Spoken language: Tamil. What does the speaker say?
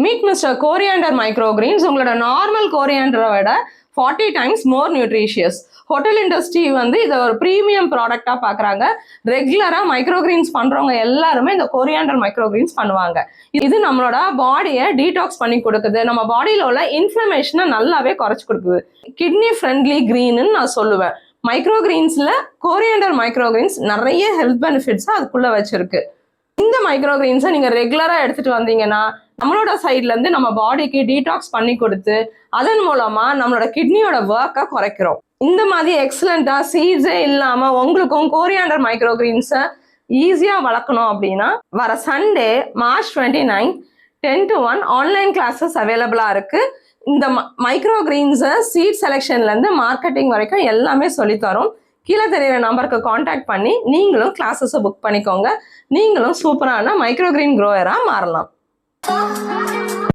மீட் மிஸ்டர் கோரியாண்டர் மைக்ரோகிரீன்ஸ் உங்களோட நார்மல் கோரியாண்டரை விட 40 times மோர் நியூட்ரிஷியஸ். ஹோட்டல் இண்டஸ்ட்ரி வந்து இதை ஒரு ப்ரீமியம் ப்ராடக்டாக பார்க்குறாங்க. ரெகுலராக மைக்ரோகிரீன்ஸ் பண்ணுறவங்க எல்லாருமே இந்த கோரியாண்டர் மைக்ரோகிரீன்ஸ் பண்ணுவாங்க. இது நம்மளோட பாடியை டீடாக்ஸ் பண்ணி கொடுக்குது. நம்ம பாடியில் உள்ள இன்ஃப்ளமேஷனை நல்லாவே குறைச்சி கொடுக்குது. கிட்னி ஃப்ரெண்ட்லி க்ரீன்னு நான் சொல்லுவேன். மைக்ரோகிரீன்ஸில் கோரியாண்டர் மைக்ரோகிரீன்ஸ் நிறைய ஹெல்த் பெனிஃபிட்ஸை அதுக்குள்ளே வச்சிருக்கு. இந்த மைக்ரோகிரீன்ஸை நீங்கள் ரெகுலராக எடுத்துகிட்டு வந்தீங்கன்னா நம்மளோட சைட்லேருந்து நம்ம பாடிக்கு டீடாக்ஸ் பண்ணி கொடுத்து அதன் மூலமாக நம்மளோட கிட்னியோட ஒர்க்கை குறைக்கிறோம். இந்த மாதிரி எக்ஸலண்ட்டாக சீட்ஸே இல்லாமல் உங்களுக்கும் கோரியாண்டர் மைக்ரோகிரீன்ஸை ஈஸியாக வளர்க்கணும் அப்படின்னா வர Sunday March 29 10 to 1 online classes அவைலபிளாக இருக்குது. இந்த மைக்ரோகிரீன்ஸை சீட் செலெக்ஷன்லேருந்து மார்க்கெட்டிங் வரைக்கும் எல்லாமே சொல்லித்தரோம். கீழே தெரியிற நம்பருக்கு காண்டாக்ட் பண்ணி நீங்களும் கிளாஸஸை புக் பண்ணிக்கோங்க. நீங்களும் சூப்பரான மைக்ரோகிரீன் க்ரோயராக மாறலாம்.